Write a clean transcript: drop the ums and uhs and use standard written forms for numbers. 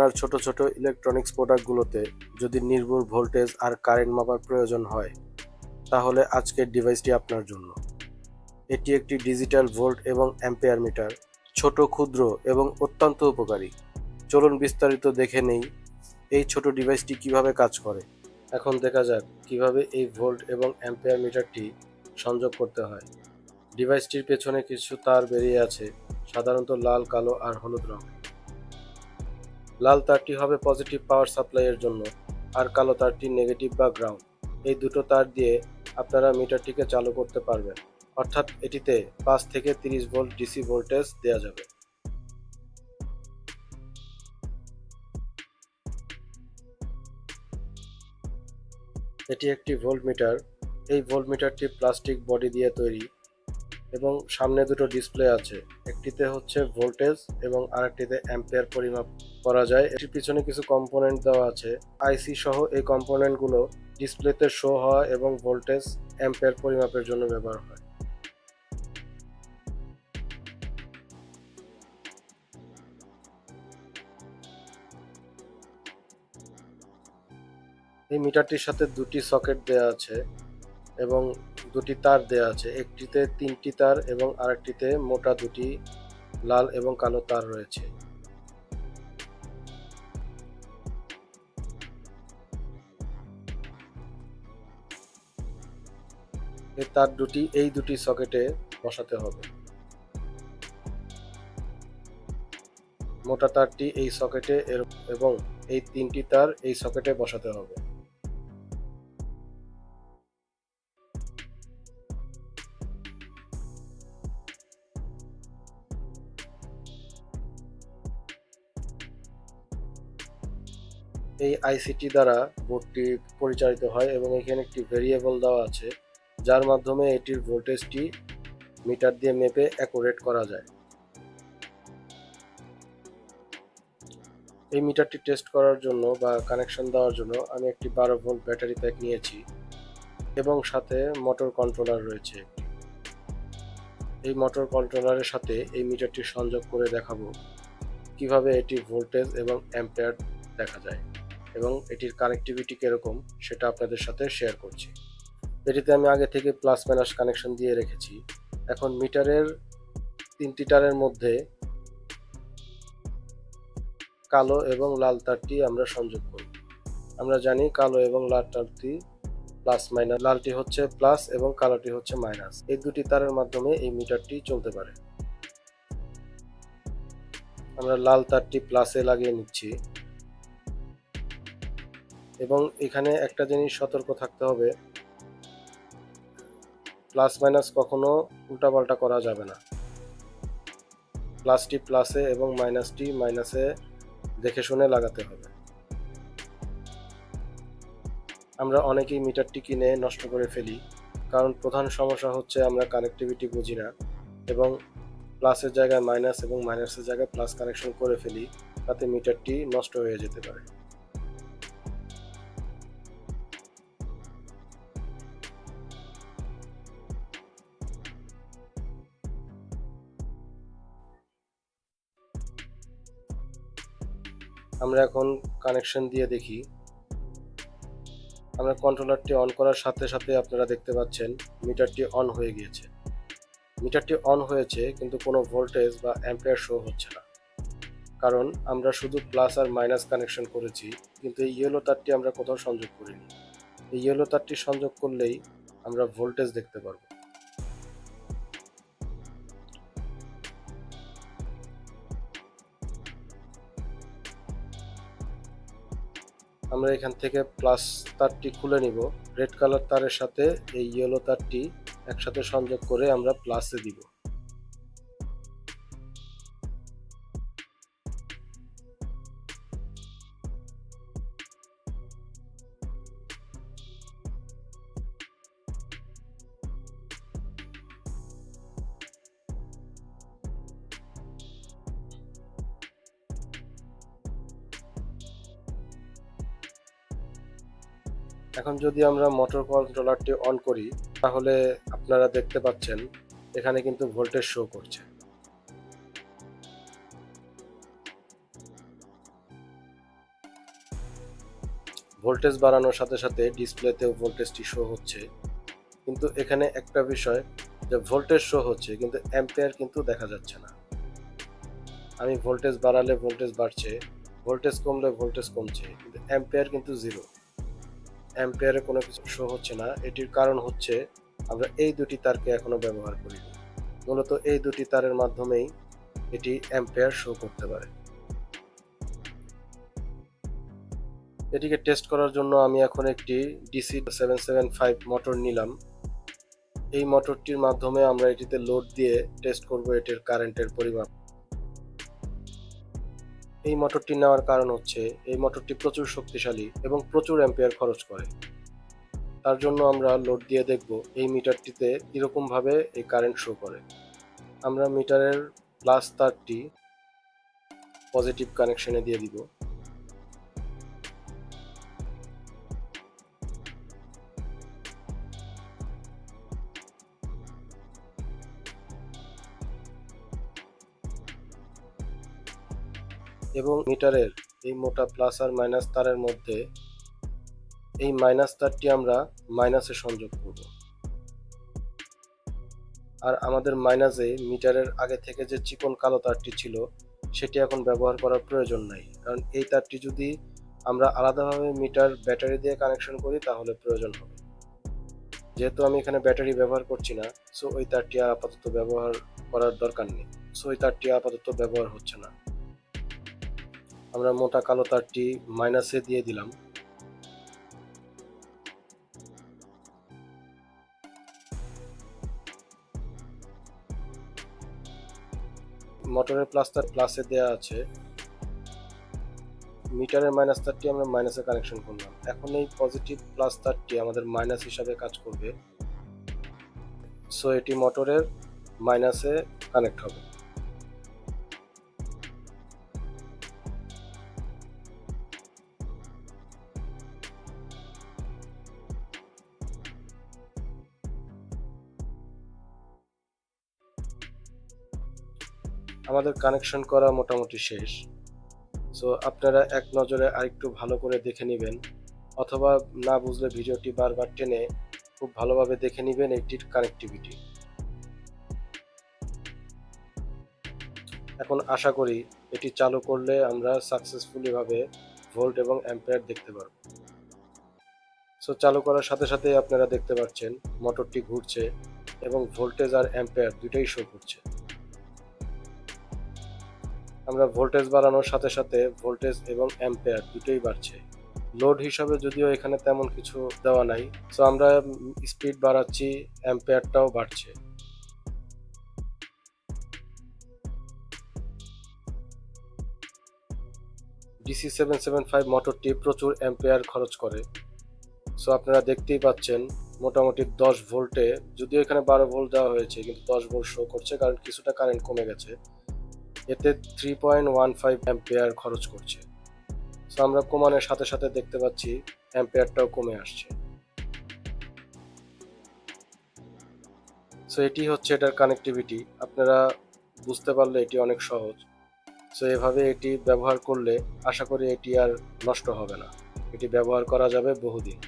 আপনার ছোট ছোট ইলেকট্রনিক্স প্রোডাক্টগুলোতে যদি নির্ভুল ভোল্টেজ আর কারেন্ট মাপার প্রয়োজন হয়, তাহলে আজকের ডিভাইসটি আপনার জন্য। এটি একটি ডিজিটাল ভোল্ট এবং অ্যাম্পিয়ার মিটার, ছোট, ক্ষুদ্র এবং অত্যন্ত উপকারী। চলুন বিস্তারিত দেখে নেই এই ছোট ডিভাইসটি কিভাবে কাজ করে। এখন দেখা যাক কিভাবে এই ভোল্ট এবং অ্যাম্পিয়ার মিটারটি সংযোগ করতে হয়। ডিভাইসটির পেছনে কিছু তার বেরিয়ে আছে, সাধারণত লাল, কালো আর হলুদ রঙ। লাল তারটি হবে পজিটিভ পাওয়ার সাপ্লাইয়ের জন্য, আর কালো তারটি নেগেটিভ বা গ্রাউন্ড। এই দুটো তার দিয়ে আপনারা মিটারটিকে চালু করতে পারবেন, অর্থাৎ এটিতে 5 থেকে 30 ভোল্ট ডিসি ভোল্টেজ দেওয়া যাবে। এটি একটি ভোল্ট মিটার। এই ভোল্ট মিটারটি প্লাস্টিক বডি দিয়ে তৈরি এবং সামনে দুটো ডিসপ্লে আছে। একটিতে হচ্ছে ভোল্টেজ এবং আরেকটিতে অ্যাম্পিয়ার পরিমাপ করা যায়। এটির পিছনে কিছু কম্পোনেন্ট দেওয়া আছে। আইসি সহ এই কম্পোনেন্টগুলো ডিসপ্লেতে শো হওয়া এবং ভোল্টেজ, অ্যাম্পিয়ার পরিমাপের জন্য ব্যবহার হয়। এই মিটারটির সাথে দুটি সকেট দেওয়া আছে এবং দুটি তার দেওয়া আছে। একটিতে 3টি তার এবং আরেকটিতে মোটা দুটি লাল এবং কালো তার রয়েছে। এই তার দুটি এই দুটি সকেটে বসাতে হবে। মোটা তারটি এই সকেটে এবং এই 3টি তার এই সকেটে বসাতে হবে। এই আইসিটি দ্বারা বোর্ডটি পরিচালিত হয় এবং এখানে একটি ভেরিয়েবল দেওয়া আছে, যার মাধ্যমে এটির ভোল্টেজটি মিটার দিয়ে মেপে অ্যাকুরেট করা যায়। এই মিটারটি টেস্ট করার জন্য বা কানেকশন দেওয়ার জন্য আমি একটি 12 ভোল্ট ব্যাটারি প্যাক নিয়েছি এবং সাথে মোটর কন্ট্রোলার রয়েছে। এই মোটর কন্ট্রোলারের সাথে এই মিটারটি সংযোগ করে দেখাবো কিভাবে এটির ভোল্টেজ এবং অ্যাম্পিয়ার দেখা যায় এবং এটির কানেক্টিভিটি কিরকম সেটা আপনাদের সাথে শেয়ার করছি। এটিতে আমি আগে থেকে প্লাস মাইনাস কানেকশন দিয়ে রেখেছি। এখন মিটারের 3টি তারের মধ্যে কালো এবং লাল তারটি আমরা সংযোগ করব। আমরা জানি কালো এবং লাল তারটি প্লাস মাইনাস, লালটি হচ্ছে প্লাস এবং কালোটি হচ্ছে মাইনাস। এই দুটি তারের মাধ্যমে এই মিটারটি চলতে পারে। আমরা লাল তারটি প্লাসে লাগিয়ে নিচ্ছি এবং এখানে একটা জিনিস সতর্ক থাকতে হবে, প্লাস মাইনাস কখনো উল্টাপাল্টা করা যাবে না। প্লাসটি প্লাসে এবং মাইনাসটি মাইনাসে দেখে শুনে লাগাতে হবে। আমরা অনেকেই মিটারটি কিনে নষ্ট করে ফেলি, কারণ প্রধান সমস্যা হচ্ছে আমরা কানেক্টিভিটি বুঝি না এবং প্লাসের জায়গায় মাইনাস এবং মাইনাসের জায়গায় প্লাস কানেকশন করে ফেলি, তাতে মিটারটি নষ্ট হয়ে যেতে পারে। আমরা এখন কানেকশন দিয়ে দেখি। আমরা কন্ট্রোলারটি অন করার সাথে সাথে আপনারা দেখতে পাচ্ছেন মিটারটি অন হয়ে গিয়েছে। মিটারটি অন হয়েছে কিন্তু কোনো ভোল্টেজ বা অ্যাম্পিয়ার শো হচ্ছে না, কারণ আমরা শুধু প্লাস আর মাইনাস কানেকশন করেছি, কিন্তু এই ইয়েলো তারটি আমরা কোথাও সংযোগ করিনি। এই ইয়েলো তারটি সংযোগ করলেই আমরা ভোল্টেজ দেখতে পারবো। আমরা এখান থেকে প্লাস তারটি খুলে নিব। রেড কালার তারের সাথে এই ইয়েলো তারটি একসাথে সংযোগ করে আমরা প্লাসে দিব। এখন যদি আমরা মোটর কন্ট্রোলারটি অন করি, তাহলে আপনারা দেখতে পাচ্ছেন এখানে কিন্তু ভোল্টেজ শো করছে। ভোল্টেজ বাড়ানোর সাথে সাথে ডিসপ্লেতেও ভোল্টেজটি শো হচ্ছে, কিন্তু এখানে একটা বিষয় যে ভোল্টেজ শো হচ্ছে কিন্তু অ্যাম্পিয়ার কিন্তু দেখা যাচ্ছে না। আমি ভোল্টেজ বাড়ালে ভোল্টেজ বাড়ছে, ভোল্টেজ কমলে ভোল্টেজ কমছে, কিন্তু অ্যাম্পিয়ার কিন্তু জিরো। অ্যাম্পিয়ারে কোনো কিছু শো হচ্ছে না। এটির কারণ হচ্ছে আমরা এই দুটি তারকে এখনো ব্যবহার করিনি। মূলত এই দুটি তারের মাধ্যমেই এটি অ্যাম্পিয়ার শো করতে পারে। এটিকে টেস্ট করার জন্য আমি এখন একটি ডিসি 775 মোটর নিলাম। এই মোটরটির মাধ্যমে আমরা এটিতে লোড দিয়ে টেস্ট করব এটির কারেন্টের পরিমাপ। এই মোটরটি নেওয়ার কারণ হচ্ছে এই মোটরটি প্রচুর শক্তিশালী এবং প্রচুর অ্যাম্পিয়ার খরচ করে। তার জন্য আমরা লোড দিয়ে দেখব এই মিটারটিতে কিরকম ভাবে এই কারেন্ট শো করে। আমরা মিটারের প্লাস তারটি পজিটিভ কানেকশনে দিয়ে দিব। এবং মিটারের এই মোটা প্লাস আর মাইনাস তারের মধ্যে এই মাইনাস তারটি আমরা মাইনাসে সংযোগ করব। আর আমাদের মাইনাসে মিটারের আগে থেকে যে চিকন কালো তারটি ছিল সেটি এখন ব্যবহার করার প্রয়োজন নাই, কারণ এই তারটি যদি আমরা আলাদাভাবে মিটার ব্যাটারি দিয়ে কানেকশন করি তাহলে প্রয়োজন হবে। যেহেতু আমি এখানে ব্যাটারি ব্যবহার করছি না, সো ওই তারটি আপাতত ব্যবহার করার দরকার নেই। সো ওই তারটি আপাতত ব্যবহার হচ্ছে না। আমরা মোটা কালো তারটি মাইনাসে দিয়ে দিলাম। মোটরের প্লাস তার প্লাসে দেওয়া আছে, মিটারের মাইনাস তারটি আমরা মাইনাসে কানেকশন করলাম। এখন এই পজিটিভ প্লাস তারটি আমাদের মাইনাস হিসাবে কাজ করবে। সো এটি মোটরের মাইনাসে কানেক্ট হবে। আমাদের কানেকশন করা মোটামুটি শেষ। সো আপনারা এক নজরে আরেকটু ভালো করে দেখে নেবেন, অথবা না বুঝলে ভিডিওটি বারবার টেনে খুব ভালোভাবে দেখে নেবেন এটির কানেক্টিভিটি। এখন আশা করি এটি চালু করলে আমরা সাকসেসফুলি ভাবে ভোল্ট এবং অ্যাম্পিয়ার দেখতে পারব। সো চালু করার সাথে সাথে আপনারা দেখতে পাচ্ছেন মোটরটি ঘুরছে এবং ভোল্টেজ আর অ্যাম্পিয়ার দুটোই শো করছে। আমরা ভোল্টেজ বাড়ানোর সাথে সাথে ভোল্টেজ এবং অ্যাম্পিয়ার দুটোই বাড়ছে। লোড হিসাবে যদিও এখানে তেমন কিছু দেওয়া নাই, সো আমরা স্পিড বাড়াচ্ছি, অ্যাম্পিয়ারটাও বাড়ছে। ডিসি 775 মোটরটি প্রচুর অ্যাম্পিয়ার খরচ করে। সো আপনারা দেখতেই পাচ্ছেন মোটামুটি 10 ভোল্টে, যদিও এখানে 12 ভোল্ট দেওয়া হয়েছে কিন্তু 10 ভোল্ট শো করছে, কারণ কিছুটা কারেন্ট কমে গেছে। এতে 3.15 অ্যাম্পিয়ার খরচ করছে। সো আমরা কমানোর সাথে সাথে দেখতে পাচ্ছি অ্যাম্পিয়ারটাও কমে আসছে। সো এটি হচ্ছে এটার কানেক্টিভিটি। আপনারা বুঝতে পারলে এটি অনেক সহজ। সো এভাবে এটি ব্যবহার করলে আশা করি এটি আর নষ্ট হবে না। এটি ব্যবহার করা যাবে বহুদিন।